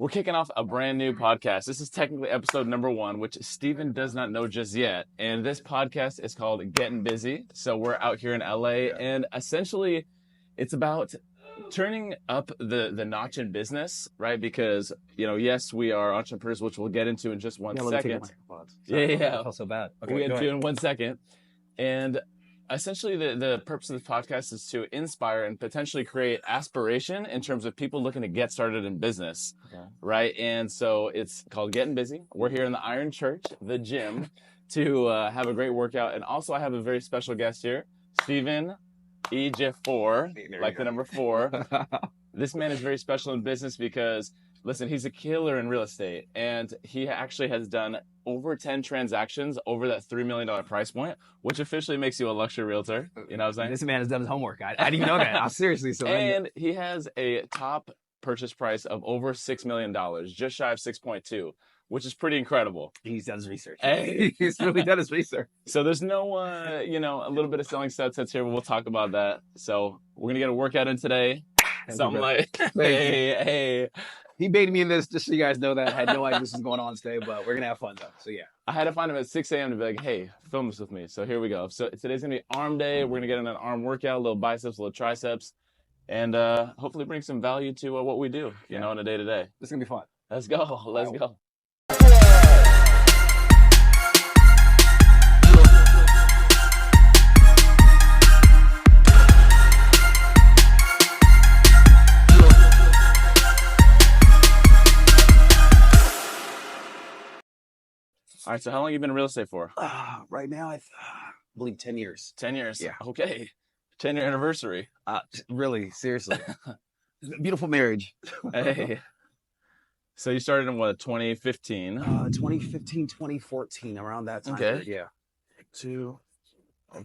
We're kicking off a brand new podcast. This is technically episode number 1, which Steven does not know just yet. And this podcast is called Getting Busy. So we're out here in LA, and essentially it's about turning up the notch in business, right? Because, yes, we are entrepreneurs, which we'll get into in just one second. Yeah. I felt so bad. Okay, we'll get into in 1 second. And essentially, the purpose of the podcast is to inspire and potentially create aspiration in terms of people looking to get started in business, right? And so it's called Getting Busy. We're here in the Iron Church, the gym, to have a great workout. And also, I have a very special guest here, Steven Ejiofor, like the number 4. This man is very special in business because, listen, he's a killer in real estate, and he actually has done over 10 transactions over that $3 million price point, which officially makes you a luxury realtor. You know what I'm saying? This man has done his homework. I didn't even know that. Seriously. And he has a top purchase price of over $6 million, just shy of 6.2, which is pretty incredible. He's done his research. Hey. He's really done his research. So there's no, a little bit of selling sets here, but we'll talk about that. So we're going to get a workout in today. Something like, hey. He baited me in this just so you guys know that. I had no idea this was going on today, but we're going to have fun, though. So, yeah. I had to find him at 6 a.m. to be like, hey, film this with me. So here we go. So today's going to be arm day. We're going to get in an arm workout, a little biceps, a little triceps, and hopefully bring some value to what we do, in a day-to-day. This is going to be fun. Let's go. Let's go. All right, so how long have you been in real estate for? Right now, I believe 10 years. 10 years? Yeah. Okay. 10-year anniversary. Really, seriously. Beautiful marriage. Hey. So you started in what, 2015? 2015, 2014, around that time. Okay. Yeah. 2,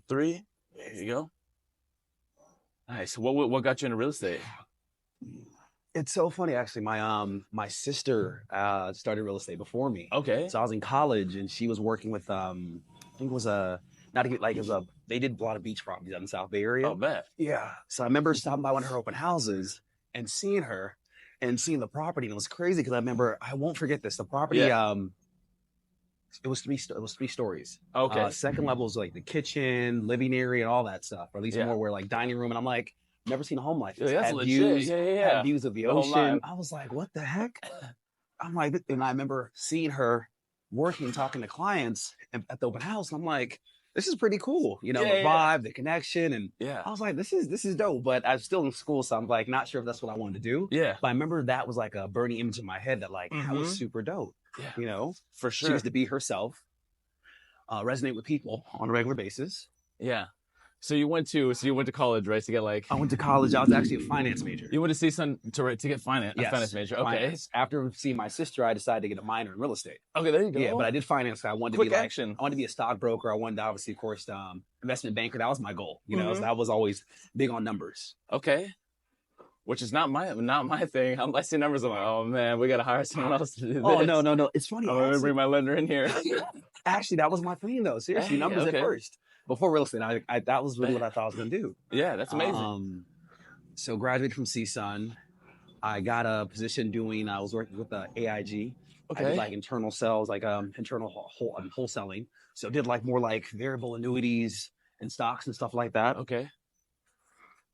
3. There you go. Nice. What got you into real estate? It's so funny, actually. My sister started real estate before me. Okay. So I was in college, and she was working with I think it was they did a lot of beach properties out in the South Bay area. Oh, bet. Yeah. So I remember stopping by one of her open houses and seeing her and seeing the property, and it was crazy because I won't forget this. The property, it was three stories. Okay. Second level was like the kitchen, living area, and all that stuff, or at least more where like dining room, and I'm like, never seen a home like this. That's had legit. views, Yeah. Had views of the ocean. I was like, what the heck? I'm like, and I remember seeing her working, talking to clients at the open house. And I'm like, this is pretty cool. The vibe, the connection. And I was like, this is dope. But I was still in school, so I'm like, not sure if that's what I wanted to do. Yeah. But I remember that was like a burning image in my head that that was super dope. Yeah. For sure. She was to be herself, resonate with people on a regular basis. Yeah. So you went to college, right? To get I went to college. I was actually a finance major. You went to CSUN to get finance. Yes, a finance major. Okay. Finance. After seeing my sister, I decided to get a minor in real estate. Okay, there you go. Yeah, but I did finance. I wanted Quick to be action. I wanted to be a stockbroker. I wanted to, obviously, of course, investment banker. That was my goal. So I was always big on numbers. Okay. Which is not my thing. I see numbers. I'm like, oh man, we got to hire someone else to do this. Oh no. It's funny. I'm gonna bring my lender in here. Actually, that was my thing though. Seriously, numbers at first. Before real estate, I that was really what I thought I was going to do. Yeah, that's amazing. So graduated from CSUN. I got a position I was working with AIG. Okay. I did like internal sales, like internal wholesaling. So did more variable annuities and stocks and stuff like that. Okay.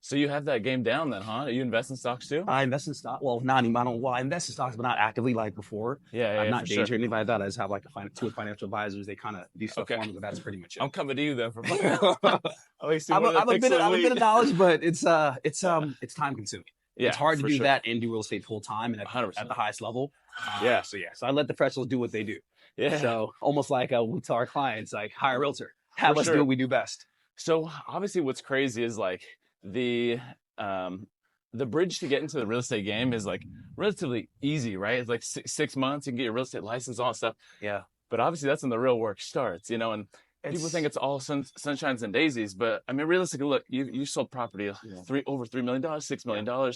So you have that game down then, huh? You invest in stocks too? I invest in stock. Well, not anymore. Well, I invest in stocks, but not actively like before. I'm not day trading like that. I just have two financial advisors. They kind of do stuff for me, but that's pretty much it. I'm coming to you then for I'm a bit of knowledge, but it's time consuming. Yeah, it's hard to do that and do real estate full time and at the highest level. So I let the professionals do what they do. Yeah. So almost like we tell our clients, like, hire a realtor, have us do what we do best. So obviously, what's crazy is like the bridge to get into the real estate game is like relatively easy, right? It's like 6 months, you can get your real estate license, all that stuff. Yeah. But obviously that's when the real work starts, and people think it's all sunshines and daisies, but I mean, realistically, look, you sold property over $3 million, $6 million. Well,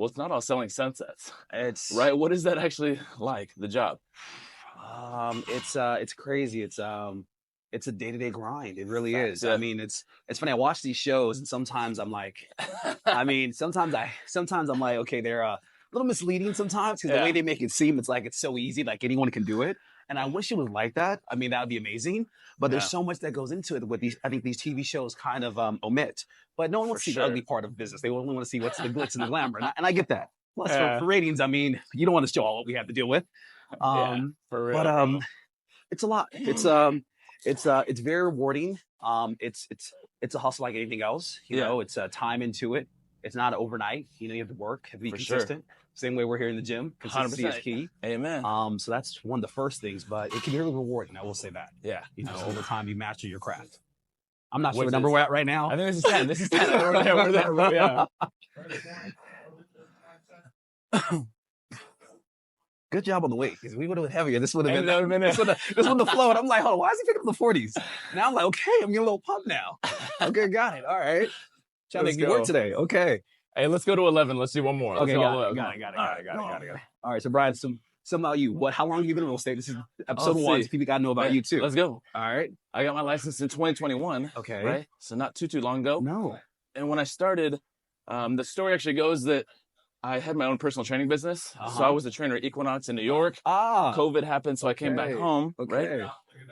it's not all selling sunsets. It's right. What is that actually like, the job? It's crazy. It's a day-to-day grind. It really is. Yeah. I mean, it's funny. I watch these shows and sometimes I'm like, sometimes I'm like, okay, they're little misleading sometimes because the way they make it seem, it's like it's so easy, like anyone can do it. And I wish it was like that. I mean, that would be amazing. But there's so much that goes into it with these. I think these TV shows kind of omit. But no one wants to see the ugly part of business. They only want to see what's the glitz and the glamour. And I get that. Plus, for ratings, I mean, you don't want to show all what we have to deal with. For real. But it's a lot. It's very rewarding. It's a hustle like anything else. You know, it's time into it. It's not overnight. You know, you have to work, have to be consistent. Same way we're here in the gym. Consistency 100%. Is key. Amen. So that's one of the first things, but it can be really rewarding. I will say that. Yeah. You know, over time you master your craft. I'm not sure what number we're at right now. I think this is 10. This is 10. We're there. Yeah. Good job on the weight, because we would have been heavier. This would have been this would have flowed. I'm like, hold on, why is he picking up the 40s? Now I'm like, okay, I'm getting a little pump now. Okay, got it. All right. Trying to make me work today. Okay. Hey, let's go to 11. Let's do one more. Okay, got it. All right, so Bryan, some about you. How long have you been in real estate? This is episode 1. So people got to know about you too. Let's go. All right. I got my license in 2021. Okay. Right? So not too long ago. No. And when I started, the story actually goes that I had my own personal training business. So I was a trainer at Equinox in New York. COVID happened, so I came back home. Right?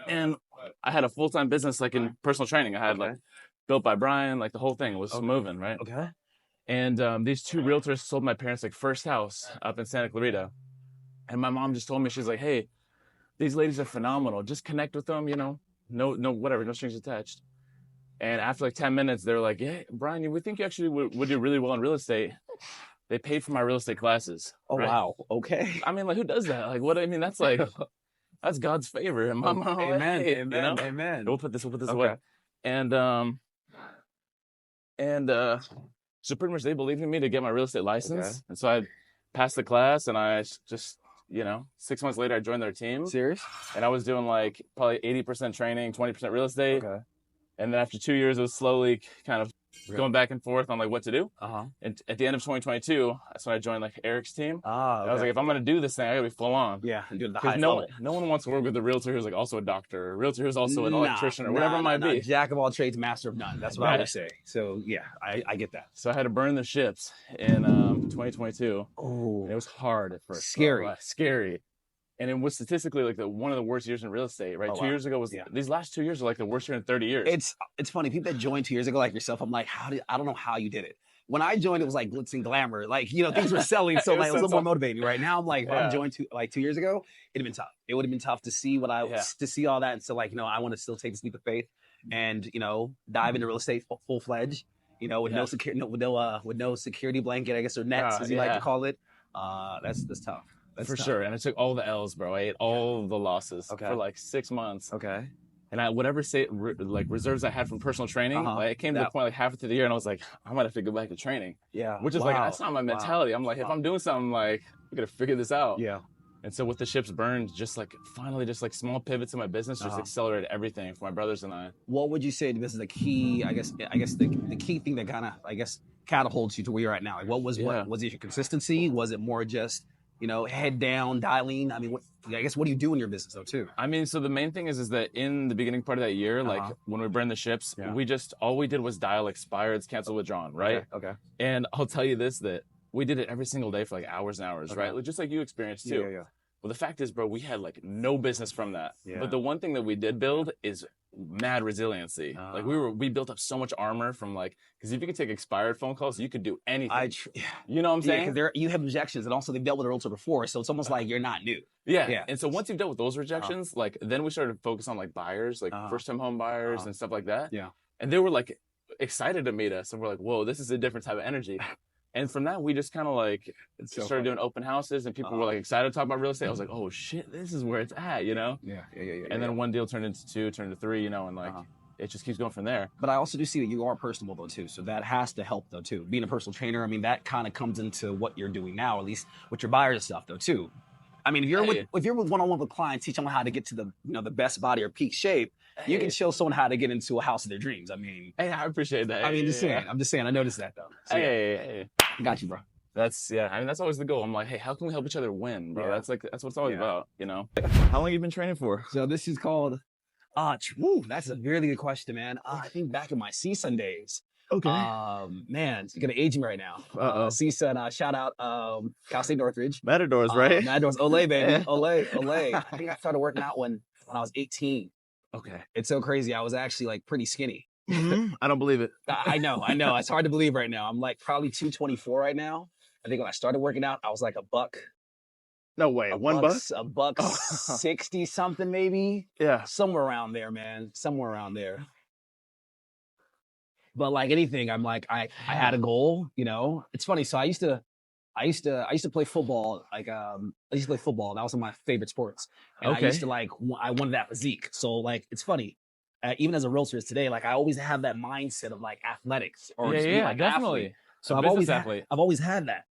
And I had a full-time business like in personal training. I had like built by Bryan, like the whole thing was moving, right? Okay. And these 2 realtors sold my parents' like first house up in Santa Clarita. And my mom just told me, she's like, hey, these ladies are phenomenal. Just connect with them, you know, no strings attached. And after like 10 minutes, they're like, yeah, Bryan, we think you actually would do really well in real estate. They paid for my real estate classes. Oh, right? Wow. Okay. I mean, like, who does that? Like, what I mean, that's like, that's God's favor. And my mom, amen. Hey, amen. You know? Amen. We'll put this away. And so pretty much they believed in me to get my real estate license. Okay. And so I passed the class, and I just, you know, 6 months later, I joined their team. Serious? And I was doing like probably 80% training, 20% real estate. Okay. And then after 2 years, it was slowly kind of going back and forth on like what to do. And at the end of 2022, that's when I joined like Eric's team. I was like, if I'm going to do this thing, I got to be full on. Yeah, and do the high level. No one wants to work with a realtor who's like also a doctor, or a realtor who's also an electrician, or whatever it might be. Jack of all trades, master of none. That's what I would say. So yeah, I get that. So I had to burn the ships in 2022. Oh, it was hard at first. Scary. And it was statistically like one of the worst years in real estate, right? 2 years ago was these last 2 years are like the worst year in 30 years. It's funny. People that joined 2 years ago, like yourself, I'm like, I don't know how you did it. When I joined, it was like glitz and glamour. Like, you know, things were selling. So like, it was a little more motivating. Right now, I'm like, if I joined 2 years ago, it'd have been tough. It would have been tough to see to see all that. And so like, you know, I want to still take this leap of faith and, you know, dive into real estate full fledged, you know, with no security blanket, I guess, or nets, as you like to call it. That's tough. For sure. And I took all the L's, bro. I ate all the losses for like 6 months. Okay. And whatever reserves I had from personal training, like it came to the point like halfway through the year, and I was like, I might have to go back to training. Yeah. Which is like, that's not my mentality. I'm like, if I'm doing something, like, I gotta figure this out. Yeah. And so with the ships burned, finally small pivots in my business just accelerated everything for my brothers and I. What would you say this is the key, I guess the key thing that kind of, catapults you to where you're at now? Like what was it your consistency? Was it more just, you know, head down, dialing? I mean, what do you do in your business though too? I mean, so the main thing is that in the beginning part of that year, like when we burned the ships, all we did was dial expireds, cancel, withdrawn, right? Okay. And I'll tell you this, that we did it every single day for like hours and hours, right? Like, just like you experienced too. Yeah. Well, the fact is, bro, we had like no business from that. Yeah. But the one thing that we did build is mad resiliency. Like we built up so much armor from because if you could take expired phone calls, you could do anything. You know what I'm saying? Yeah, because you have rejections, and also they've dealt with a realtor before, so it's almost like you're not new. Yeah. And so once you've dealt with those rejections, then we started to focus on like buyers, like first-time home buyers and stuff like that. Yeah. And they were like excited to meet us, and we're like, whoa, this is a different type of energy. And from that, we just kind of started doing open houses, and people were like excited to talk about real estate. I was like, oh shit, this is where it's at, you know? Yeah. And then one deal turned into 2, turned to 3, you know, and it just keeps going from there. But I also do see that you are personable though too, so that has to help though too. Being a personal trainer, I mean, that kind of comes into what you're doing now, at least with your buyers and stuff though too. I mean, if you're with one-on-one with clients, teach them how to get to the best body or peak shape. You can show someone how to get into a house of their dreams. I mean, I appreciate that. I mean, I'm just saying. I noticed that though. So, hey. Got you, bro. That's I mean, that's always the goal. I'm like, hey, how can we help each other win, bro? That's what it's always about, you know. How long have you been training for? So this is called. That's a really good question, man. I think back in my CSUN days, Okay. Man, it's gonna age me right now. CSUN, shout out, Cal State Northridge. Matadors, right? Matadors, Olay, baby. Olay. I think I started working out when I was 18. Okay. It's so crazy. I was actually like pretty skinny. I don't believe it. I know. It's hard to believe right now. I'm like probably 224 right now. I think when I started working out, I was like a buck. No way. $1? A buck 60 something maybe. Yeah. Somewhere around there, man. Somewhere around there. But like anything, I'm like, I had a goal, you know. It's funny. So I used to play football. Like I used to play football. That was one of my favorite sports. And I used to I wanted that physique. So like it's funny. Even as a realtor today, like I always have that mindset of like athletics or like definitely. Athlete. So I've always had that.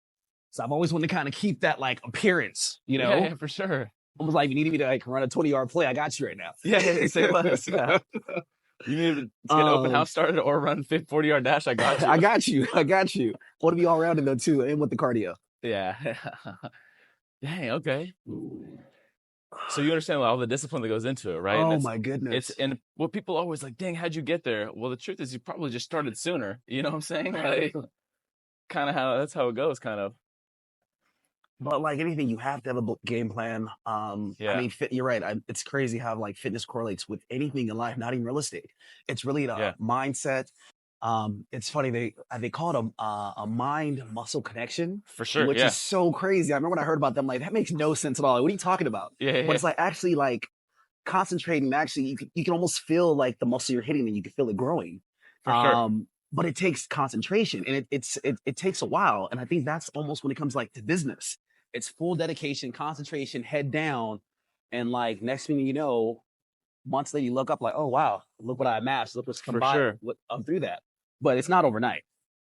So I've always wanted to kind of keep that like appearance, you know. Yeah, for sure. Almost like you needed me to like run a 20-yard play. I got you right now. Yeah, say less. Yeah. You need to get an open house started or run 40-yard dash. I got you. I got you. Want to be all rounded though too, and with the cardio. Yeah. Dang. Okay. So you understand all the discipline that goes into it, right? Oh my goodness. And what people always like, dang, how'd you get there? Well, the truth is you probably just started sooner. You know what I'm saying? Like kind of that's how it goes, kind of. But like anything, you have to have a game plan. I mean, you're right. It's crazy how like fitness correlates with anything in life, not even real estate. It's really a mindset. It's funny they call it a mind muscle connection for sure, which is so crazy. I remember when I heard about them, like that makes no sense at all. What are you talking about? But it's like actually like concentrating. Actually, you can almost feel like the muscle you're hitting, and you can feel it growing. For sure. But it takes concentration, and it takes a while. And I think that's almost when it comes like to business. It's full dedication, concentration, head down, and like next thing you know, months later you look up like, oh wow, look what I amassed, look what's combined through that. But it's not overnight.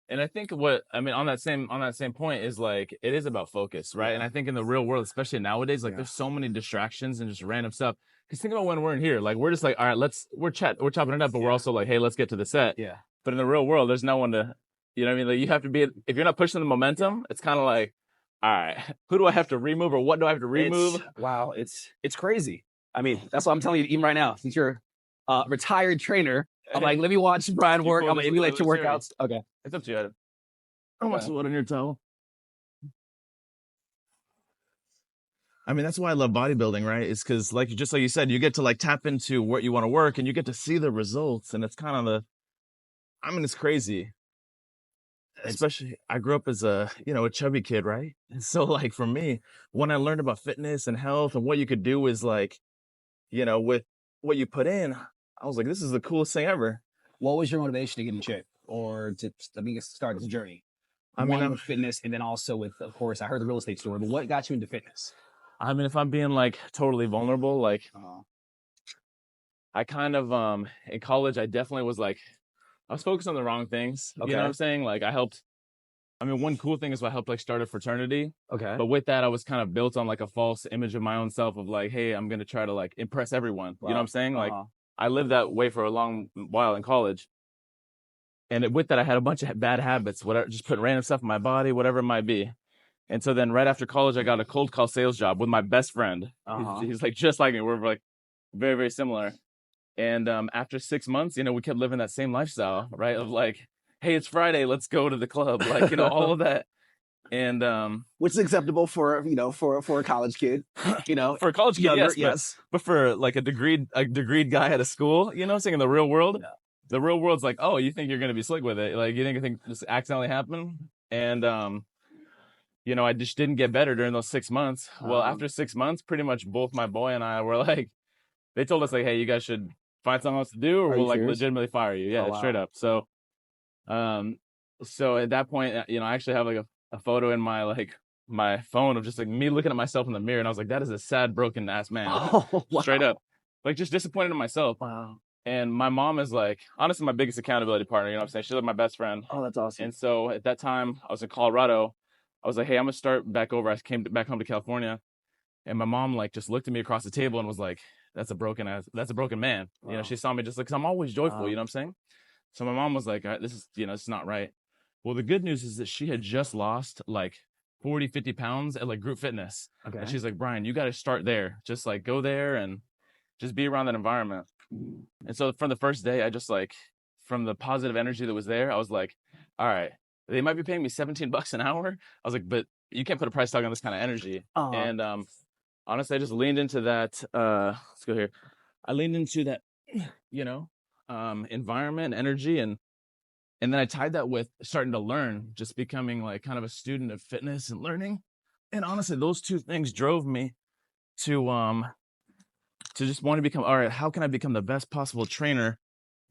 And I think on that same point is like it is about focus, right? And I think in the real world, especially nowadays, like there's so many distractions and just random stuff. Because think about when we're in here, like we're just like, all right, we're chopping it up, but we're also like, hey, let's get to the set. Yeah. But in the real world, there's no one to, you know what I mean? Like you have to be, if you're not pushing the momentum, it's kind of like, all right, who do I have to remove or what do I have to remove? It's crazy. I mean, that's what I'm telling you even right now. Since you're a retired trainer, I'm like, let me watch Bryan work. I'm gonna emulate your workouts. Okay. It's up to you, Adam. How much sweat on your towel? I mean, that's why I love bodybuilding, right? It's because like you said, you get to like tap into what you want to work and you get to see the results. And it's kind of it's crazy. Especially, I grew up as a chubby kid, right? And so like for me, when I learned about fitness and health and what you could do is like, with what you put in, I was like, this is the coolest thing ever. What was your motivation to get in shape or to start this journey? I mean, with fitness and then also with, of course, I heard the real estate story, but what got you into fitness? I mean, if I'm being like totally vulnerable, like I kind of, in college, I definitely was like, I was focused on the wrong things. Okay. You know what I'm saying? Like one cool thing is I helped like start a fraternity. Okay. But with that, I was kind of built on like a false image of my own self of like, hey, I'm going to try to like impress everyone. Wow. You know what I'm saying? Like I lived that way for a long while in college. And with that, I had a bunch of bad habits, whatever, just putting random stuff in my body, whatever it might be. And so then right after college, I got a cold call sales job with my best friend. He's like just like me. We're like very, very similar. And after 6 months, we kept living that same lifestyle, right? Of like, hey, it's Friday, let's go to the club, like, all of that. And which is acceptable for a college kid, for a college kid, yes. But for like a degreed guy at a school, saying in the real world, the real world's like, oh, you think you're gonna be slick with it? Like, you think this accidentally happened? And I just didn't get better during those 6 months. Well, after 6 months, pretty much both my boy and I were like, they told us like, hey, you guys should find something else to do, or we'll like legitimately fire you. Yeah, straight up. So, so at that point, I actually have like a photo in my phone of just like me looking at myself in the mirror, and I was like, that is a sad, broken ass man. Straight up, like just disappointed in myself. Wow. And my mom is like, honestly, my biggest accountability partner. You know what I'm saying? She's like my best friend. Oh, that's awesome. And so at that time, I was in Colorado. I was like, hey, I'm gonna start back over. I came back home to California, and my mom like just looked at me across the table and was like, that's a broken man. Wow. She saw me just like, 'cause I'm always joyful, you know what I'm saying? So my mom was like, all right, this is, it's not right. Well, the good news is that she had just lost like 40, 50 pounds at like group fitness. Okay. And she's like, Bryan, you got to start there. Just like go there and just be around that environment. And so from the first day, I just like from the positive energy that was there, I was like, all right, they might be paying me $17 an hour. I was like, but you can't put a price tag on this kind of energy. And honestly, I just leaned into that. Let's go here. I leaned into that, environment, energy, and then I tied that with starting to learn, just becoming like kind of a student of fitness and learning. And honestly, those two things drove me to just want to become, all right, how can I become the best possible trainer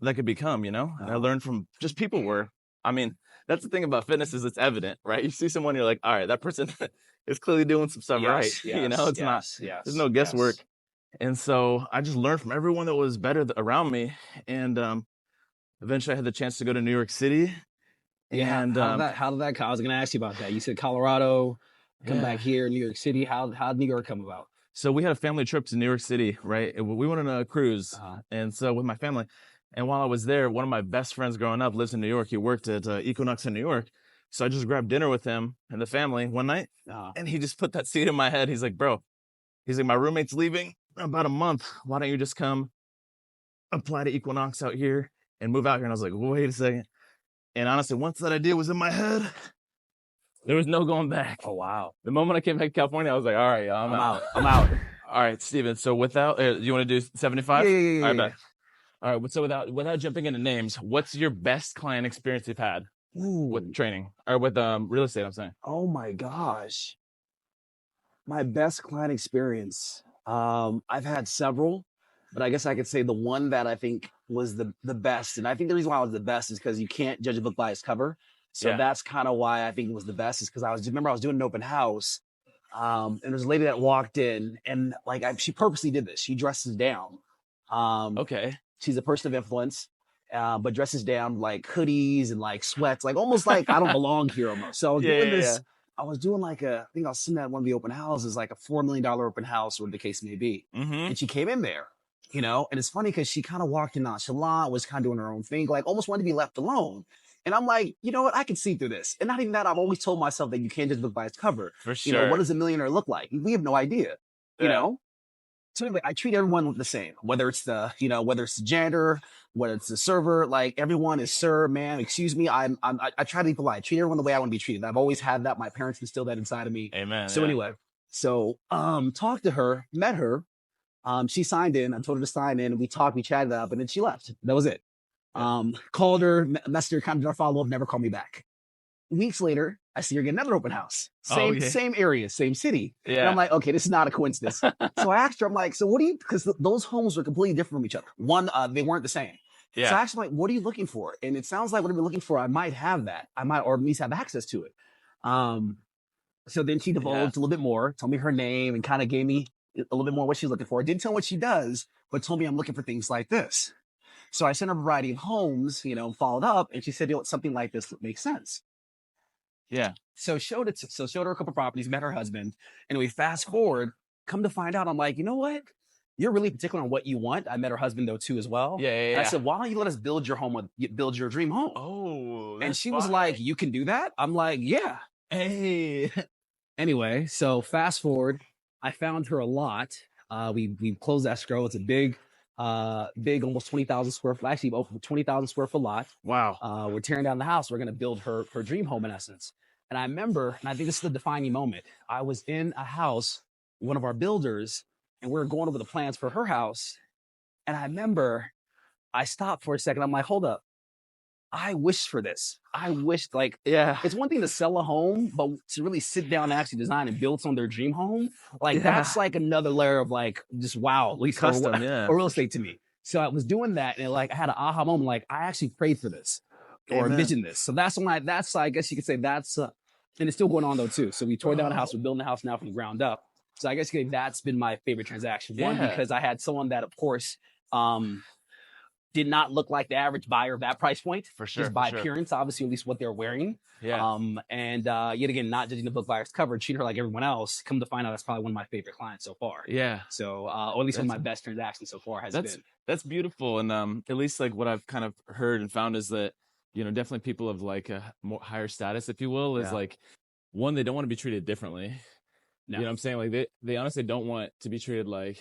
that I could become, And I learned from just people I mean, that's the thing about fitness is it's evident, right? You see someone, you're like, all right, that person is clearly doing some stuff right. It's not, there's no guesswork. And so I just learned from everyone that was better around me. And eventually I had the chance to go to New York City. Yeah. And how did that, I was going to ask you about that. You said Colorado, come back here, New York City. How did New York come about? So we had a family trip to New York City, right? We went on a cruise. And so with my family, and while I was there, one of my best friends growing up lives in New York. He worked at Equinox in New York. So I just grabbed dinner with him and the family one night. And he just put that seed in my head. He's like, bro, my roommate's leaving in about a month. Why don't you just come apply to Equinox out here and move out here? And I was like, wait a second. And honestly, once that idea was in my head, there was no going back. Oh, wow. The moment I came back to California, I was like, all right, I'm out. All right, Steven. So without, you want to do 75? Yeah. All right, bet. All right, so without jumping into names, what's your best client experience you've had with training or with real estate, I'm saying? Oh my gosh. My best client experience. I've had several, but I guess I could say the one that I think was the best. And I think the reason why it was the best is because you can't judge a book by its cover. So that's kind of why I think it was the best, is because I was doing an open house. And there was a lady that walked in, and she purposely did this. She dresses down. Okay. She's a person of influence, but dresses down like hoodies and like sweats, like almost like I don't belong here almost. So I was doing this. I was doing I think I was sitting at one of the open houses, like a $4 million open house, or the case may be. And she came in there, and it's funny because she kind of walked in nonchalant, was kind of doing her own thing, like almost wanted to be left alone. And I'm like, you know what? I can see through this. And not even that, I've always told myself that you can't just look by its cover. For sure. What does a millionaire look like? We have no idea, you know? So anyway, I treat everyone the same, whether it's the janitor, whether it's the server, like everyone is sir, ma'am, excuse me. I try to be polite. Treat everyone the way I want to be treated. I've always had that. My parents instilled that inside of me. Amen. So anyway, talked to her, met her. She signed in. I told her to sign in. We talked, we chatted up, and then she left. That was it. Called her, messaged her, kind of did our follow-up, never called me back. Weeks later, I see her get another open house. Same area, same city. Yeah. And I'm like, okay, this is not a coincidence. So I asked her, I'm like, so what do you, because those homes were completely different from each other. One, they weren't the same. Yeah. So I asked her, like, what are you looking for? And it sounds like what I'm looking for, I might have that. Or at least have access to it. So then she divulged a little bit more, told me her name, and kind of gave me a little bit more what she's looking for. Didn't tell me what she does, but told me I'm looking for things like this. So I sent her a variety of homes, followed up, and she said, something like this makes sense. Yeah. So showed her a couple properties, met her husband, and we fast forward, come to find out, I'm like, you know what? You're really particular on what you want. I met her husband though too as well. Yeah. And I said, why don't you let us build your dream home? Oh, and she was like, you can do that? I'm like, yeah. Hey. Anyway, so fast forward, I found her a lot. We closed escrow. It's a big, almost 20,000 square foot, actually over 20,000 square foot lot. Wow. We're tearing down the house. We're going to build her dream home in essence. And I remember, and I think this is the defining moment. I was in a house, one of our builders, and we were going over the plans for her house. And I remember I stopped for a second. I'm like, hold up. I wish for this. I wish, it's one thing to sell a home, but to really sit down and actually design and build some their dream home, that's like another layer of just wow, at least custom, or real estate to me. So I was doing that, and I had an aha moment, I actually prayed for this or envisioned this. So that's when I guess you could say that's, and it's still going on though too. So we tore down the house, we're building the house now from the ground up. So I guess that's been my favorite transaction. One, because I had someone that, of course, did not look like the average buyer of that price point. For sure. Just by appearance, obviously, at least what they're wearing. Yeah. And yet again, not judging the book by its cover, treat her like everyone else. Come to find out, that's probably one of my favorite clients so far. Yeah. So, or at least one of my best transactions so far has been. That's beautiful. And at least what I've kind of heard and found is that, definitely people of a more higher status, if you will, is one, they don't want to be treated differently. No. You know what I'm saying? They honestly don't want to be treated like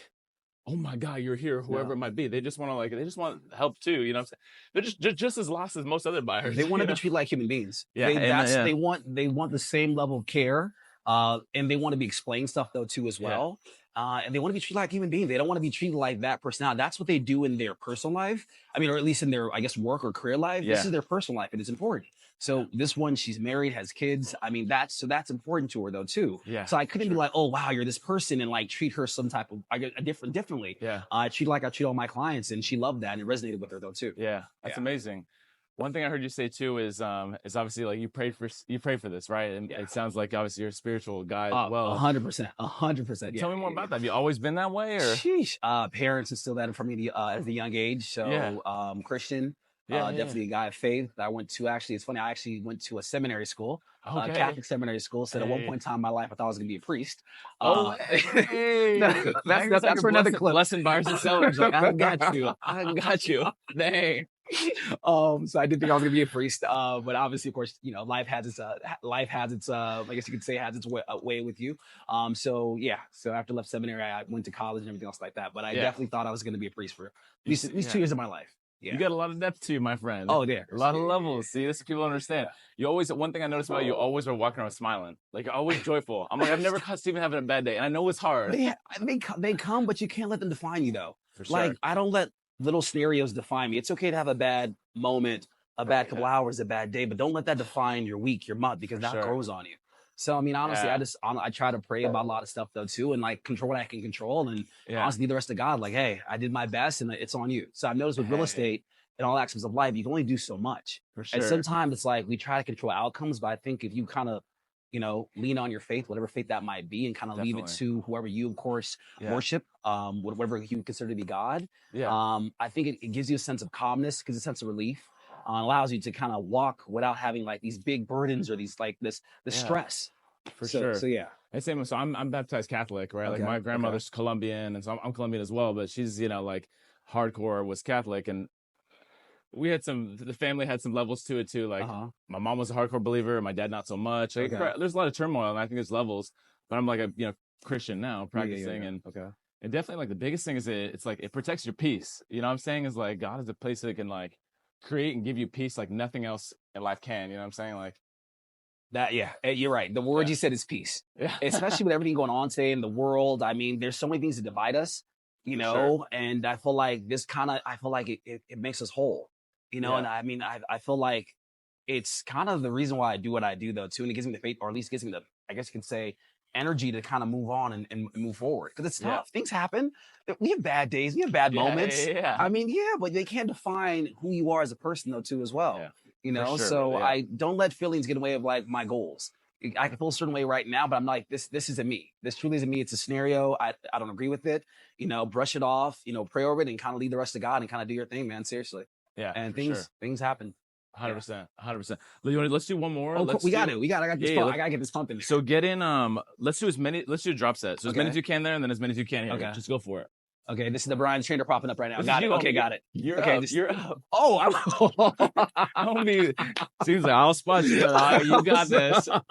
oh my God, you're here, whoever it might be. They just want to they just want help too. You know what I'm saying? They're just as lost as most other buyers. They want to be treated like human beings. Yeah. They want the same level of care. And they want to be explained stuff though too as well. And they want to be treated like human beings. They don't want to be treated like that personality. That's what they do in their personal life. I mean, or at least in their, I guess, work or career life. This is their personal life, and it's important. So this one, she's married, has kids. I mean, that's important to her though too. Yeah. So I couldn't be like, oh wow, you're this person, and like treat her some type of differently. Yeah. I treat her like I treat all my clients, and she loved that, and it resonated with her though too. Yeah, that's amazing. One thing I heard you say too is obviously like you pray for this, right? And it sounds like obviously you're a spiritual guy as well. 100%. Tell me more about that. Have you always been that way, or? Sheesh. Parents instilled that from me at a young age. So Christian, definitely a guy of faith. I went to it's funny. I actually went to a seminary school, Catholic seminary school. So at one point in time in my life, I thought I was going to be a priest. That's for another clip. Lesson buyers and sellers. Like, I got you. Dang. So I did think I was gonna be a priest, but obviously, of course, life has its I guess you could say has its way with you. So after I left seminary, I went to college and everything else like that. But I definitely thought I was gonna be a priest for at least 2 years of my life. Yeah. You got a lot of depth to you, my friend. Oh, yeah. A lot of levels. See, this is people understand. You always, one thing I noticed about you always are walking around smiling. Like, you're always joyful. I'm like, I've never caught Steven having a bad day. And I know it's hard. They come, but you can't let them define you, though. For sure. Like, I don't let little scenarios define me. It's okay to have a bad moment, a bad couple hours, a bad day, but don't let that define your week, your month, because that grows on you. So, I mean, honestly, I try to pray about a lot of stuff though too, and like control what I can control, and honestly, leave the rest to God. Like, hey, I did my best, and it's on you. So I've noticed with real estate and all aspects of life, you can only do so much. For sure. And sometimes it's like we try to control outcomes, but I think if you kind of lean on your faith, whatever faith that might be, and kind of leave it to whoever you, of course, worship, whatever you consider to be God. I think it gives you a sense of calmness, because a sense of relief. Allows you to kind of walk without having like these big burdens or these like this stress. For sure. So yeah. So I'm baptized Catholic, right? Like my grandmother's Colombian, and so I'm Colombian as well, but she's, like hardcore was Catholic, and we had the family had some levels to it too. Like my mom was a hardcore believer, my dad not so much. Like, there's a lot of turmoil, and I think there's levels, but I'm like a Christian now, practicing. And definitely like the biggest thing is it's like it protects your peace. You know what I'm saying? Is like God is a place that can like create and give you peace like nothing else in life can. You know what I'm saying? Like that, you're right. The word you said is peace. Especially with everything going on today in the world. I mean, there's so many things that divide us, and I feel like it makes us whole, and I mean, I feel like it's kind of the reason why I do what I do though too. And it gives me the faith, or at least gives me the, I guess you can say, energy to kind of move on and move forward. Because it's tough. Things happen. We have bad days. We have bad moments. I mean, but they can't define who you are as a person though too as well. Sure. So I don't let feelings get in the way of like my goals. I can feel a certain way right now, but I'm like, this isn't me. This truly isn't me. It's a scenario. I don't agree with it. Brush it off, pray over it, and kind of leave the rest to God and kind of do your thing, man. Seriously. And things happen. 100%. Let's do one more. I gotta get this pumping. So get in, let's do a drop set. So as many as you can there, and then as many as you can here. Just go for it. Okay, this is the Bryan trainer popping up right now. Got it. Okay, got it. You're up. Oh, Seems like I'll spot you. You got this. I'm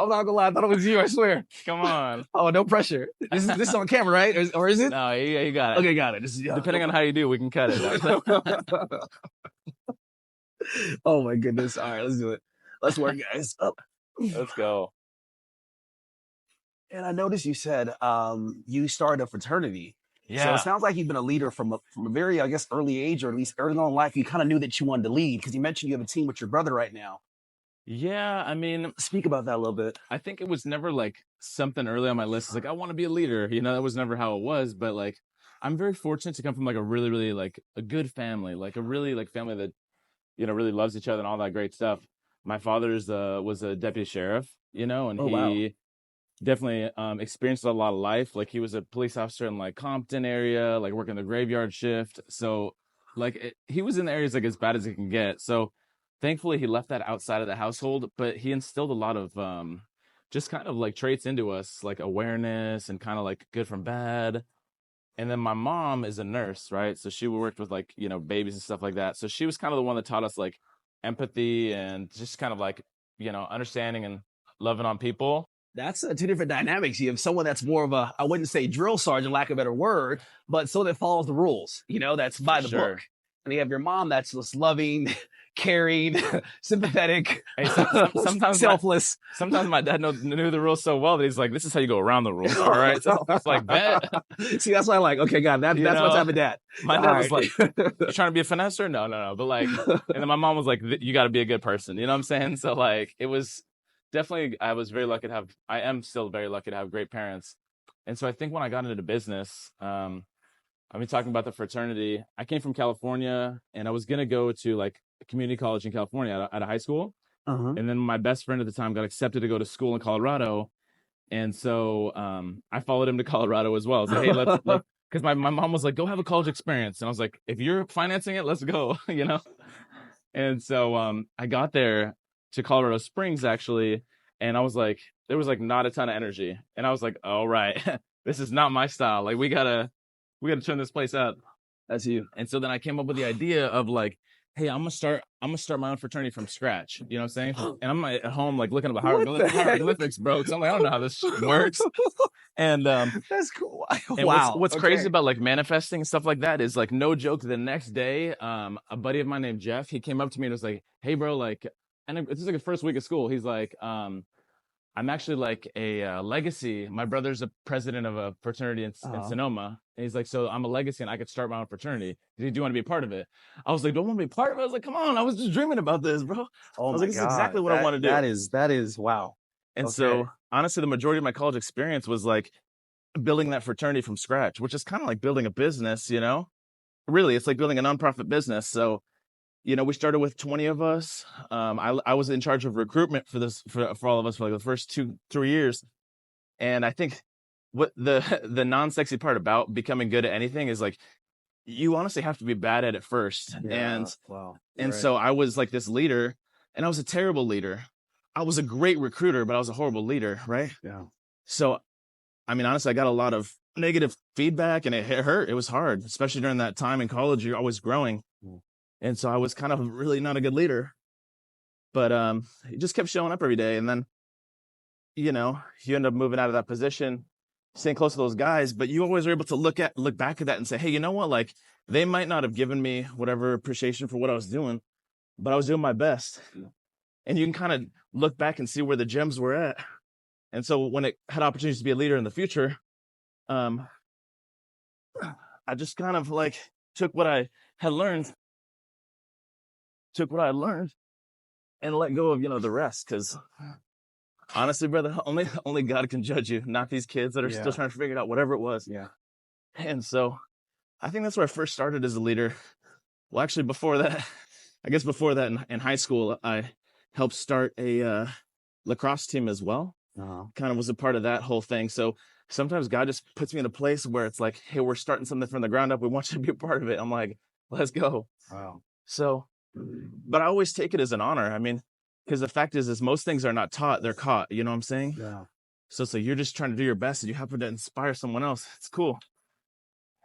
not gonna lie. I thought it was you. I swear. Come on. Oh, no pressure. This is on camera, right? Or is it? No, you got it. Okay, got it. This is depending on how you do, we can cut it. Oh my goodness. All right, let's do it. Let's work, guys. Up. Let's go. And I noticed you said you started a fraternity. So it sounds like you've been a leader from a very, I guess, early age, or at least early on in life. You kind of knew that you wanted to lead, because you mentioned you have a team with your brother right now. Yeah, I mean, speak about that a little bit. I think it was never like something early on my list. It's like, I want to be a leader. That was never how it was. But like, I'm very fortunate to come from like a really, really like a good family, like a really like family that, really loves each other and all that great stuff. My father was a deputy sheriff, and he definitely experienced a lot of life. Like, he was a police officer in like Compton area, like working the graveyard shift. So like he was in the areas like as bad as it can get. So thankfully he left that outside of the household, but he instilled a lot of just kind of like traits into us, like awareness and kind of like good from bad. And then my mom is a nurse, right? So she worked with like, babies and stuff like that. So she was kind of the one that taught us like empathy and just kind of like, understanding and loving on people. That's two different dynamics. You have someone that's more of a, I wouldn't say drill sergeant, lack of a better word, but someone that follows the rules, that's by the book. And you have your mom that's just loving, caring, sympathetic, hey, sometimes selfless. Sometimes my dad knew the rules so well that he's like, this is how you go around the rules. All right. So it's like, bet. See, that's why I like, okay, God, that's my type of dad. My dad was like, you trying to be a finesser? No. But like, and then my mom was like, you got to be a good person. You know what I'm saying? So like, it was definitely, I am still very lucky to have great parents. And so I think when I got into business, I've been talking about the fraternity. I came from California and I was going to go to like a community college in California at a high school. And then my best friend at the time got accepted to go to school in Colorado. And so I followed him to Colorado as well. I was like, hey, let's, because my mom was like, go have a college experience. And I was like, if you're financing it, let's go, And so I got there to Colorado Springs, actually. And I was like, there was like not a ton of energy. And I was like, all right, this is not my style. Like, we gotta turn this place up. That's you. And so then I came up with the idea of like, hey, I'm gonna start my own fraternity from scratch. You know what I'm saying? And I'm at home like looking at hieroglyphics, bro. So I'm like, I don't know how this works. And that's cool. And wow. What's crazy about like manifesting and stuff like that is like, no joke, the next day, a buddy of mine named Jeff, he came up to me and was like, hey, bro, like, and this is like the first week of school. He's like, I'm actually like a legacy. My brother's a president of a fraternity in Sonoma. And he's like, so I'm a legacy and I could start my own fraternity. Do you want to be a part of it? I was like, don't want to be a part of it? I was like, come on. I was just dreaming about this, bro. I was like, this is exactly what I want to do. That is, wow. And so honestly, the majority of my college experience was like building that fraternity from scratch, which is kind of like building a business, Really, it's like building a nonprofit business. So, we started with 20 of us. I was in charge of recruitment for all of us for like the first 2-3 years. And I think what the non-sexy part about becoming good at anything is like, you honestly have to be bad at it first. Yeah, So I was like this leader, and I was a terrible leader. I was a great recruiter, but I was a horrible leader, right? Yeah. So, I mean, honestly, I got a lot of negative feedback, and it hurt. It was hard, especially during that time in college. You're always growing. And so I was kind of really not a good leader, but it just kept showing up every day. And then, you end up moving out of that position, staying close to those guys, but you always are able to look back at that and say, hey, you know what? Like, they might not have given me whatever appreciation for what I was doing, but I was doing my best. And you can kind of look back and see where the gems were at. And so when it had opportunities to be a leader in the future, I just kind of like took what I had learned, and let go of, the rest. Because honestly, brother, only God can judge you, not these kids that are still trying to figure it out, whatever it was. Yeah. And so I think that's where I first started as a leader. Well, actually, before that in high school, I helped start a lacrosse team as well. Kind of was a part of that whole thing. So sometimes God just puts me in a place where it's like, hey, we're starting something from the ground up. We want you to be a part of it. I'm like, let's go. Wow. So, but I always take it as an honor. I mean, because the fact is most things are not taught, they're caught. You know what I'm saying? Yeah. So you're just trying to do your best and you happen to inspire someone else. It's cool.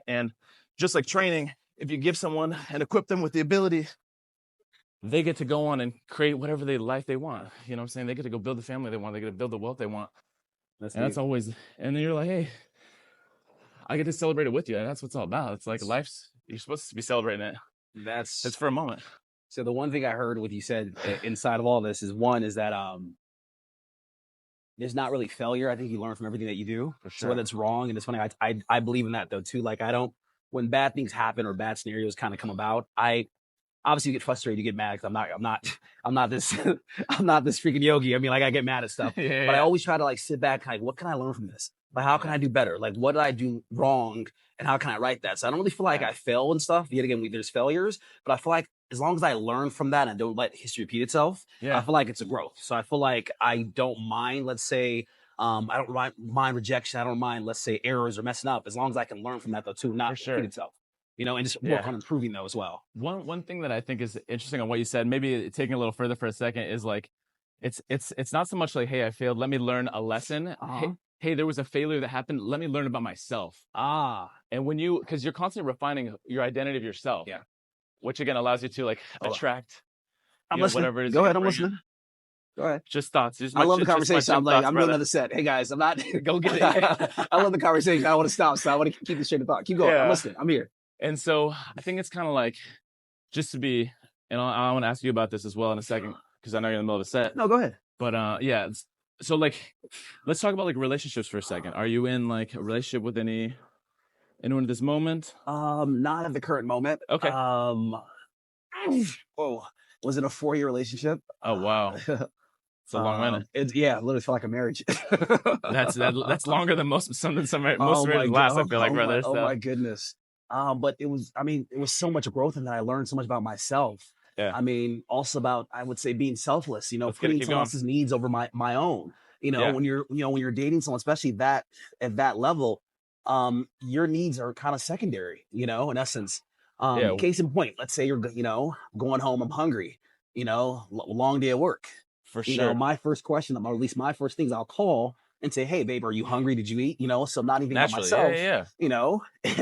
And just like training, if you give someone and equip them with the ability, they get to go on and create whatever life they want. You know what I'm saying? They get to go build the family they want. They get to build the wealth they want. That's always, and then you're like, hey, I get to celebrate it with you. And that's what it's all about. It's like you're supposed to be celebrating it. It's for a moment. So the one thing I heard what you said inside of all this is that there's not really failure. I think you learn from everything that you do. For sure. So whether it's wrong, and it's funny, I believe in that though too. Like when bad things happen or bad scenarios kind of come about, I obviously get frustrated, you get mad because I'm not this I'm not this freaking yogi. I mean, like I get mad at stuff, but I always try to like sit back, like what can I learn from this? Like how can I do better? Like what did I do wrong, and how can I right that? So I don't really feel like I fail and stuff. Yet again, there's failures, but I feel like as long as I learn from that and don't let history repeat itself, I feel like it's a growth. So I feel like I don't mind, let's say, I don't mind rejection. I don't mind, let's say, errors or messing up, as long as I can learn from that though too, not repeat itself. And just work on improving though as well. One thing that I think is interesting on what you said, maybe taking a little further for a second, is like, it's not so much like, hey, I failed, let me learn a lesson. Hey, there was a failure that happened, let me learn about myself. And because you're constantly refining your identity of yourself. Yeah. Which again allows you to like attract whatever it is. Go ahead, I'm listening. Go ahead. Just thoughts. I love the conversation. I'm like, I'm doing another set. Hey guys, I'm not. Go get it. I love the conversation. I don't want to stop, so I want to keep this straight of thought. Keep going. I'm listening. I'm here. And so I think it's kind of like, just to be, and I want to ask you about this as well in a second, because I know you're in the middle of a set. No, go ahead. But yeah, so like, let's talk about like relationships for a second. Are you in like a relationship with anyone at this moment? Not at the current moment. Okay. Was it a 4-year relationship? Oh wow, it's a long minute. Literally felt like a marriage. That's longer than most marriages last. I feel like, brother. Oh my goodness. But it was so much growth in that. I learned so much about myself. Yeah. I mean, also about, I would say, being selfless, putting someone else's needs over my own, when you're dating someone, especially at that level, your needs are kind of secondary, in essence. Case in point, let's say you're, going home, I'm hungry, long day at work. For sure. My first question, or at least my first things, I'll call and say, hey, babe, are you hungry? Did you eat? So I'm not even about myself, and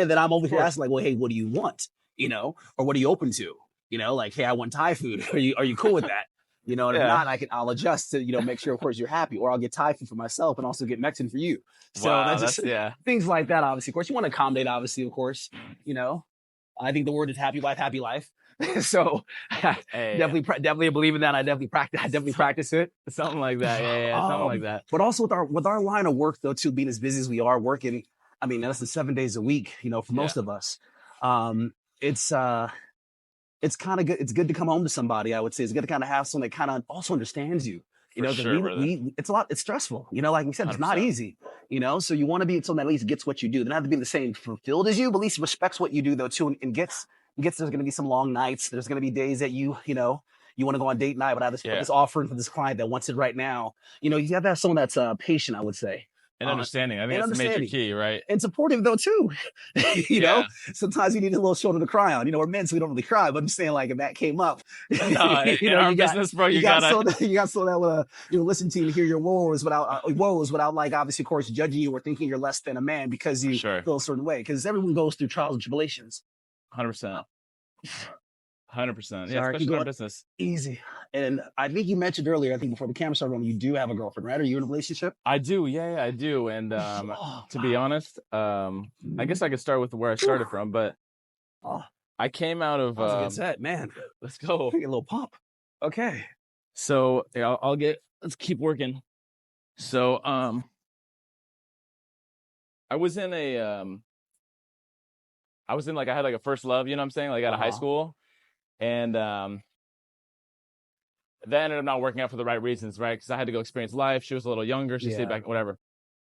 then I'm over here asking like, well, hey, what do you want? Or what are you open to? Like, hey, I want Thai food. Are you cool with that? And if not, I'll adjust to, make sure, of course, you're happy, or I'll get Thai food for myself and also get Mexican for you. So that's just things like that, obviously. Of course, you want to accommodate, obviously, of course, I think the word is happy wife, happy life. So definitely believe in that. I definitely practice it. Something like that. Yeah. Something like that. But also with our line of work, though, too, being as busy as we are working, I mean, less than 7 days a week, for most of us, it's kind of good. It's good to come home to somebody, I would say. It's good to kind of have someone that kind of also understands you. Because it's stressful. Like we said, it's 100%. Not easy. So you want to be someone that at least gets what you do. They don't have to be in the same fulfilled as you, but at least respects what you do, though, too, and gets there's going to be some long nights. There's going to be days that you want to go on date night, but I have this offering for this client that wants it right now. You have to have someone that's patient, I would say. And understanding. I think that's a major key, right? And supportive, though, too. Sometimes you need a little shoulder to cry on. We're men, so we don't really cry. But I'm saying, like, if that came up, in our business, bro, you got that with listen to you and hear your woes without, like, obviously, of course, judging you or thinking you're less than a man because you feel a certain way. Because everyone goes through trials and tribulations. 100%. 100%. Yeah, especially in our business. Easy. And I think you mentioned earlier, I think before the camera started on, you do have a girlfriend, right? Are you in a relationship? I do. Yeah, I do. And to be honest, I guess I could start with where I started from, but I came out of... That was a good set, man. Let's go. Get a little pump. Okay. So let's keep working. So I had like a first love, you know what I'm saying? Like out of high school. And that ended up not working out for the right reasons, right? Because I had to go experience life. She was a little younger. She stayed back, whatever.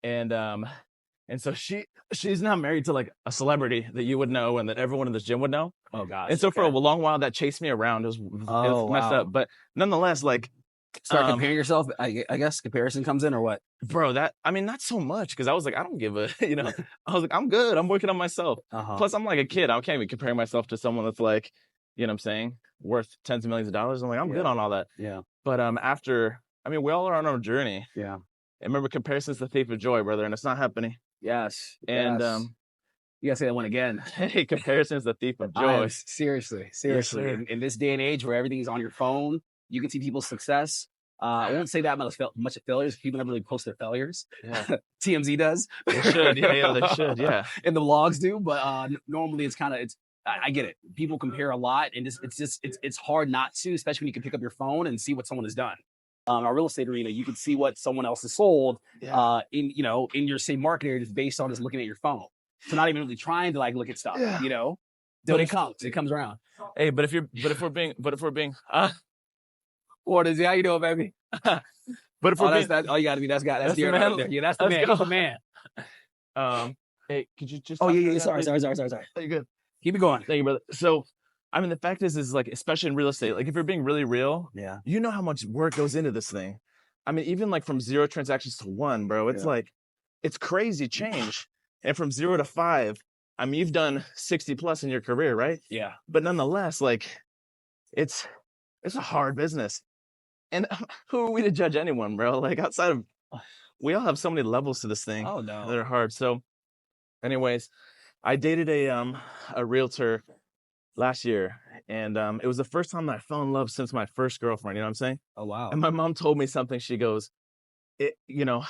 And so she's now married to like a celebrity that you would know and that everyone in this gym would know. Oh gosh. And so for a long while that chased me around. It was messed up. But nonetheless, like start comparing yourself. I guess comparison comes in or what? Bro, not so much because I was like, I don't give a, I was like, I'm good. I'm working on myself. Plus, I'm like a kid. I can't even compare myself to someone that's like, you know what I'm saying, worth tens of millions of dollars. I'm like, I'm good on all that. Yeah. But we all are on our journey. Yeah. And remember, comparison's the thief of joy, brother, and it's not happening. Yes. And you gotta say that one again. Hey, comparison is the thief of joy. Seriously. Yes, in this day and age where everything's on your phone, you can see people's success. I won't say that much of failures. People never really post their failures. Yeah. TMZ does. They should. Yeah, they should. Yeah. And the vlogs do, but normally it's kind of I get it. People compare a lot, and it's hard not to, especially when you can pick up your phone and see what someone has done. Our real estate arena, you can see what someone else has sold in your same market area just based on just looking at your phone. So not even really trying to like look at stuff, But it comes around. Hey, but if we're being what is it? How you doing, baby? But if we're that's all you gotta be. That's the man. Right there. Yeah, that's the man. That's the man. Hey, could you just? Oh yeah. Sorry. You're good. Keep it going. Thank you, brother. So, I mean, the fact is like, especially in real estate, like if you're being really real, you know how much work goes into this thing. I mean, even like from 0 transactions to 1, bro, it's like, it's crazy change. And from 0 to 5, I mean, you've done 60 plus in your career, right? Yeah. But nonetheless, like, it's a hard business. And who are we to judge anyone, bro? Like outside of, we all have so many levels to this thing. Oh no, that are hard. So, anyways, I dated a realtor last year, And it was the first time that I fell in love since my first girlfriend. You know what I'm saying? Oh, wow. And my mom told me something. She goes, you know,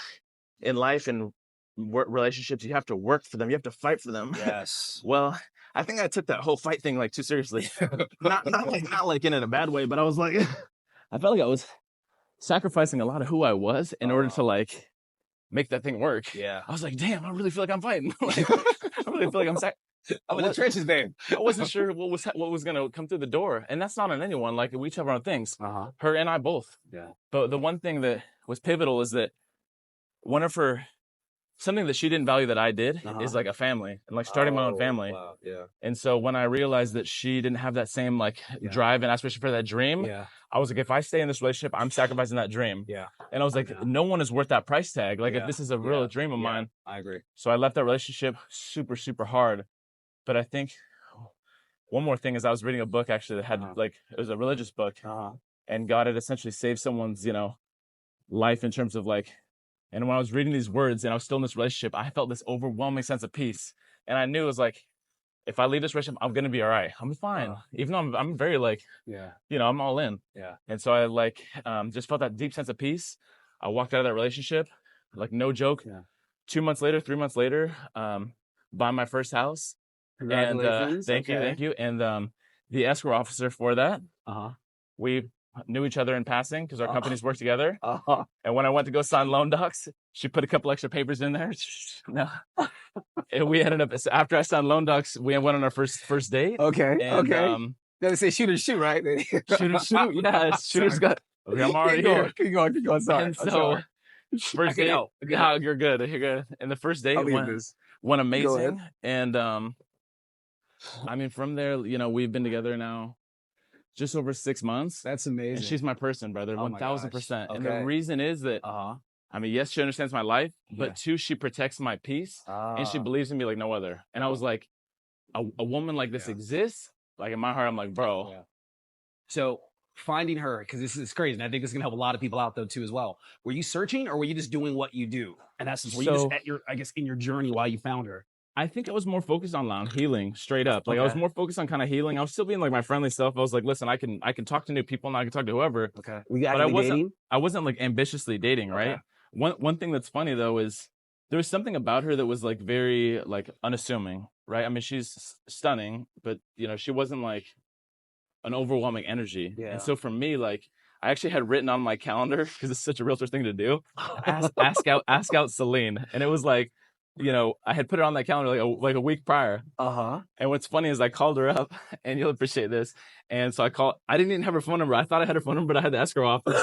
in life and relationships, you have to work for them. You have to fight for them. Yes. Well, I think I took that whole fight thing like too seriously. not like in a bad way, but I was like, I felt like I was sacrificing a lot of who I was in order to like make that thing work. Yeah. I was like, damn, I really feel like I'm fighting. Like, I really feel like I'm in the trenches, man. I wasn't sure what was gonna come through the door, and that's not on anyone. Like we each have our own things. Her and I both. Yeah. But the one thing that was pivotal is that one of her something that she didn't value that I did is like a family and like starting my own family. Wow. Yeah. And so when I realized that she didn't have that same like drive and aspiration for that dream, I was like, if I stay in this relationship, I'm sacrificing that dream. Yeah. And I was like, no one is worth that price tag. Like if this is a real dream of mine. I agree. So I left that relationship super, super hard. But I think one more thing is I was reading a book actually that had like, it was a religious book and God had essentially saved someone's, life in terms of like, and when I was reading these words and I was still in this relationship, I felt this overwhelming sense of peace. And I knew it was like, if I leave this relationship, I'm going to be all right. I'm fine. Even though I'm very like, I'm all in. Yeah. And so I like, just felt that deep sense of peace. I walked out of that relationship, like no joke. 2 months later, 3 months later, buying my first house. Congratulations. And thank you. And the escrow officer for that, we knew each other in passing because our companies work together. And when I went to go sign loan docs, she put a couple extra papers in there. No. And we ended up, after I signed loan docs, we went on our first date. Okay. And, they say shoot or shoot, right? Shoot or shoot. Yeah, shooters got. Okay, I'm already here. Keep going. Sorry. And so, first date. You're good. You're good. And the first date went amazing. And I mean, from there, we've been together now just over 6 months. That's amazing. And she's my person, brother. 1,000%. And the reason is that, I mean, yes, she understands my life, but two, she protects my peace and she believes in me like no other. And I was like, a woman like this exists? Like in my heart, I'm like, bro. Yeah. So finding her, because this is crazy. And I think this is going to help a lot of people out though too as well. Were you searching or were you just doing what you do? And that's were you just at your, I guess, in your journey while you found her? I think I was more focused on healing straight up. Like I was more focused on kind of healing. I was still being like my friendly self. I was like, listen, I can talk to new people and I can talk to whoever. Okay. But I wasn't like ambitiously dating, right? Okay. One thing that's funny though is there was something about her that was like very like unassuming, right? I mean, she's stunning, but she wasn't like an overwhelming energy. Yeah. And so for me, like I actually had written on my calendar because it's such a realtor thing to do. Ask out Celine, and it was like, I had put it on that calendar like a week prior. And what's funny is I called her up, and you'll appreciate this. And so I didn't even have her phone number. I thought I had her phone number, but I had the escrow office.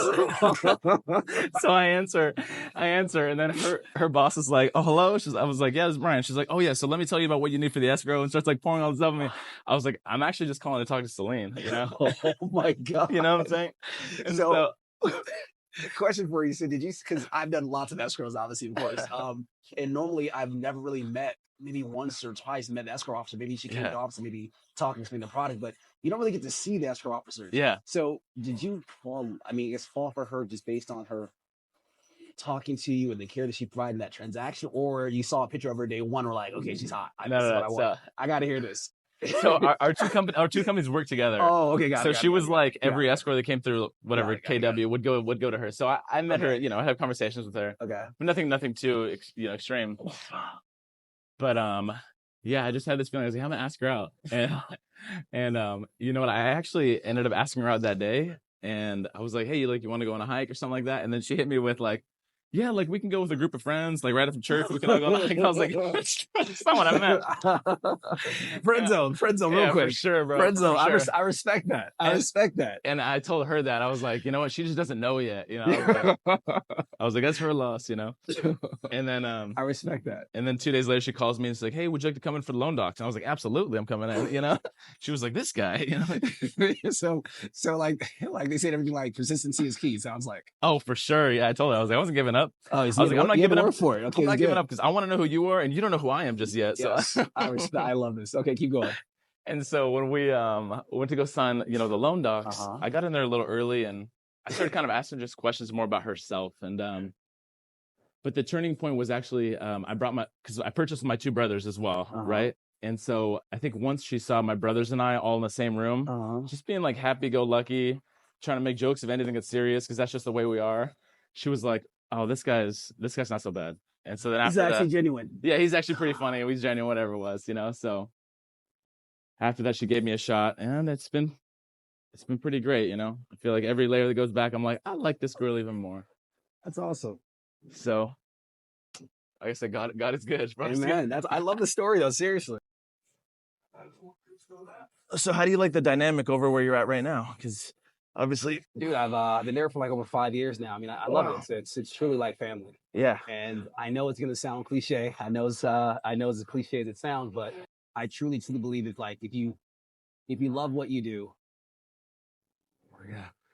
So I answer, and then her boss is like, "Oh, hello." I was like, "Yeah, this is Bryan." She's like, "Oh yeah, so let me tell you about what you need for the escrow," and starts like pouring all this stuff on me. I was like, "I'm actually just calling to talk to Celine." Oh my God. You know what I'm saying? And so question for you. So because I've done lots of escrows, obviously, of course. And normally I've never really met, maybe once or twice, met the escrow officer. Maybe she came to the office and maybe talking to me the product, but you don't really get to see the escrow officers. Yeah. So did you fall for her just based on her talking to you and the care that she provided in that transaction, or you saw a picture of her day one, we're like, okay, she's hot. I got to hear this. So our two companies work together. Oh, okay, got it. So she was like every escrow that came through, whatever KW would go to her. So I met her, I had conversations with her. Okay, but nothing too extreme. But I just had this feeling. I was like, I'm gonna ask her out, and you know what? I actually ended up asking her out that day, and I was like, hey, you want to go on a hike or something like that? And then she hit me with like, yeah, like we can go with a group of friends, like right after church, we can all go on a hike. I was like, that's not what I meant. Friend zone, real quick. For sure, bro. Friend zone. Sure. I respect that. I respect that. And I told her that. I was like, you know what? She just doesn't know yet. I was like, that's her loss, And then I respect that. And then 2 days later, she calls me and she's like, hey, would you like to come in for the loan docs? And I was like, absolutely, I'm coming in. She was like, this guy. So like they said, everything like consistency is key. Sounds like. Oh, for sure. Yeah, I told her. I was like, I wasn't giving up. Oh, I was like, I'm not giving up for it. Okay, I'm not giving up because I want to know who you are, and you don't know who I am just yet. So yes, I love this. Okay, keep going. And so when we went to go sign, the loan docs, I got in there a little early, and I started kind of asking just questions more about herself. And but the turning point was actually I purchased my two brothers as well, right? And so I think once she saw my brothers and I all in the same room, just being like happy-go-lucky, trying to make jokes if anything gets serious, because that's just the way we are. She was like, "Oh, this guy's not so bad." And so then he's actually genuine. Yeah, he's actually pretty funny. He's genuine, whatever it was, So after that, she gave me a shot, and it's been pretty great. I feel like every layer that goes back, I'm like, I like this girl even more. That's awesome. So, like I said, God is good. Amen. I love the story though. Seriously. So how do you like the dynamic over where you're at right now? Because obviously, dude, I've been there for like over 5 years now. I mean, I love it. It's truly like family. Yeah. And I know it's gonna sound cliche. I know it's as cliche as it sounds, but I truly believe it's like if you love what you do,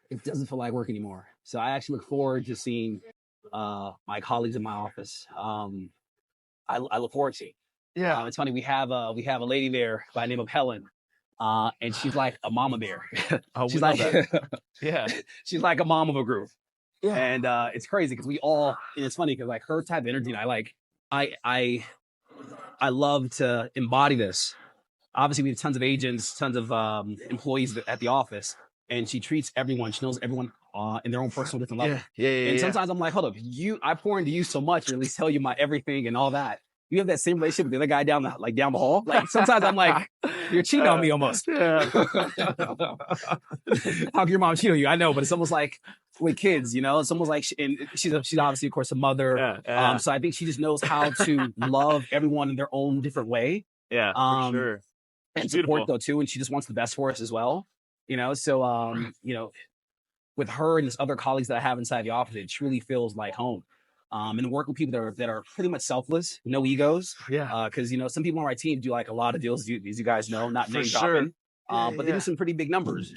it doesn't feel like work anymore. So I actually look forward to seeing my colleagues in my office. I look forward to. Yeah. It's funny. We have a lady there by the name of Helen. And she's like a mama bear. She's like, yeah, she's like a mom of a group. Yeah. And it's crazy because and it's funny because like her type of energy, I love to embody this. Obviously, we have tons of agents, tons of employees at the office, and she treats everyone. She knows everyone in their own personal different level. Yeah. And sometimes I'm like, hold up, I pour into you so much, or at least tell you my everything and all that. You have that same relationship with the other guy down the hall. Like sometimes I'm like, you're cheating on me almost. Yeah. How can your mom cheat on you? I know, but it's almost like with kids, It's almost like she's obviously, of course, a mother. Yeah. So I think she just knows how to love everyone in their own different way. Yeah, for sure. And support though too, and she just wants the best for us as well. So with her and this other colleagues that I have inside the office, it truly feels like home. And work with people that are pretty much selfless, no egos. Yeah. Because some people on my team do like a lot of deals, as you guys know, not name dropping. But they do some pretty big numbers,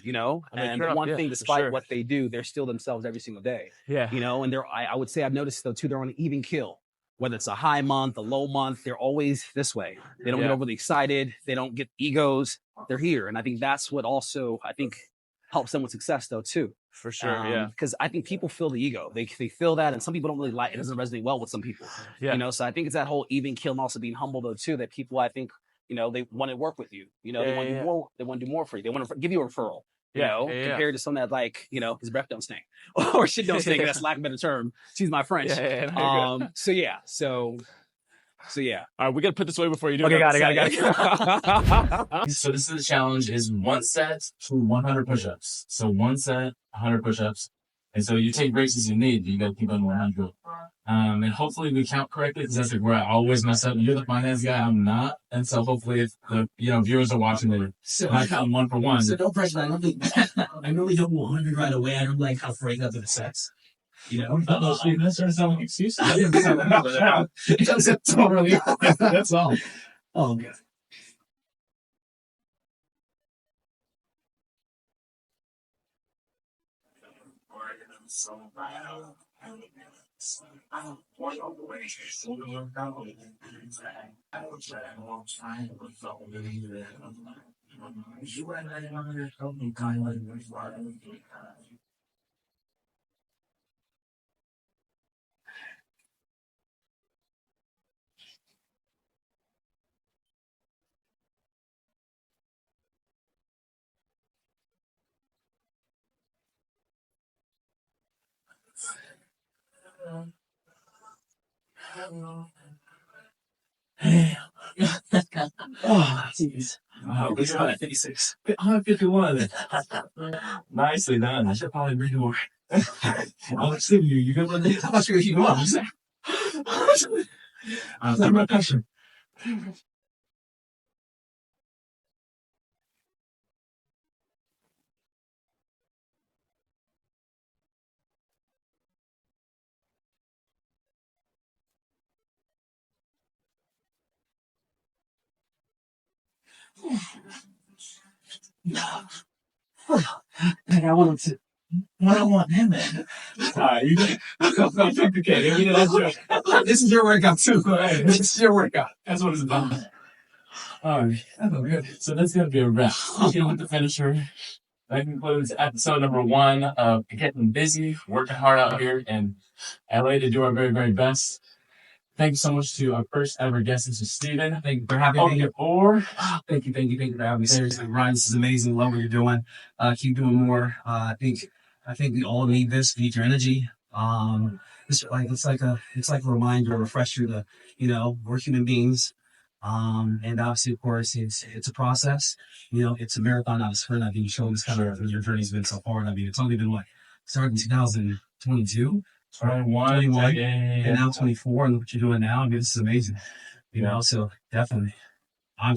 And one thing, despite what they do, they're still themselves every single day. Yeah. And I would say I've noticed though too, they're on an even kill. Whether it's a high month, a low month, they're always this way. They don't get overly excited. They don't get egos. They're here. And I think that's what also, helps them with success though too. For sure, Because I think people feel the ego. They feel that, and some people don't really like it. Doesn't resonate well with some people. Yeah. So I think it's that whole even kill and also being humble though too. That people, I think, they want to work with you. They want to do more. They want to do more for you. They want to give you a referral. Compared to someone that like, his breath don't stink or shit don't stink. That's lack of a better term. Excuse my French. So yeah. All right, we got to put this away before you do it. Okay, got it. So this is the challenge is 1 set to 100 push-ups. So 1 set, 100 push-ups. And so you take breaks as you need. You got to keep on 100. And hopefully we count correctly because that's like where I always mess up. You're the finance guy, I'm not. And so hopefully if the viewers are watching it, I count 1 for 1. So don't pressure that. I really don't 100 right away. I don't like how break up in the sets. That's starting to sound like excuses. I didn't sound like that. It doesn't totally. That's all. Oh, God. Hey. Oh, jeez. Wow, It's 156. 151. Nicely done. I should probably read more. I'll see you. You good with it? I'm not sure if you know what I'm saying. I'm not passionate. And I want him to. What I want him in. Alright, you did. This is your workout too. This is your workout. That's what it's about. Alright, that's good. So that's gonna be a wrap. With the finisher. That concludes episode number 1 of getting busy, working hard out here in LA to do our very, very best. thank you so much to our first ever guest, Mr. Steven. Thank you for having me. Or Thank you for having me. Seriously, Ryan, this is amazing. Love what you're doing. Keep doing more. I think we all need this. Need your energy. It's like a reminder, a refresher to, we're human beings. And obviously, of course, it's a process. It's a marathon, not a sprint. I think you showed this kind of your journey's been so far. And I mean, it's only been started in 2022, 21, and now 24, and what you're doing now. I mean, this is amazing. So definitely, I'm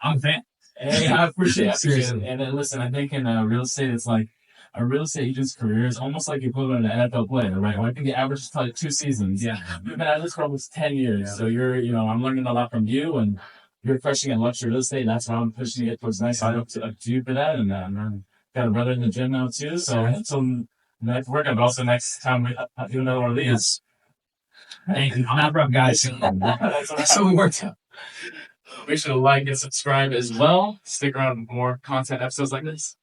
a fan. Hey, I appreciate it. Seriously. And then listen, I think in real estate, it's like a real estate agent's career is almost like equivalent to an NFL player, right? I think the average is like 2 seasons. Yeah. You've been at this for almost 10 years. Yeah. So you're, I'm learning a lot from you, and you're crushing at luxury real estate. That's why I'm pushing it towards nice. So I look to you for that. And got a brother in the gym now too. So next workout, but also next time we do another one of these. Yes. Thank you. I'm not rough, guys. So we worked out. Make sure to like and subscribe as well. Stick around for more content episodes like this.